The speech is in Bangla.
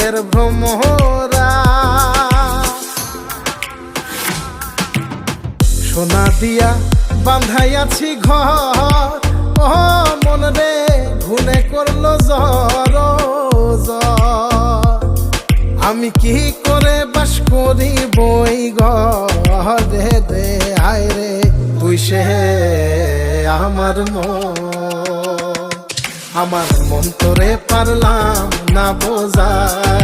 মনের ভ্রমরা। সোনা দিয়া বান্ধাইয়াছি ঘর, ও মন রে ঘুনে করলো জ্বর জ্বর। আমি কি করে বাস করি বই ঘরে রে, আয় রে তুই সে আমার মন তোরে পারলাম না বোঝাই।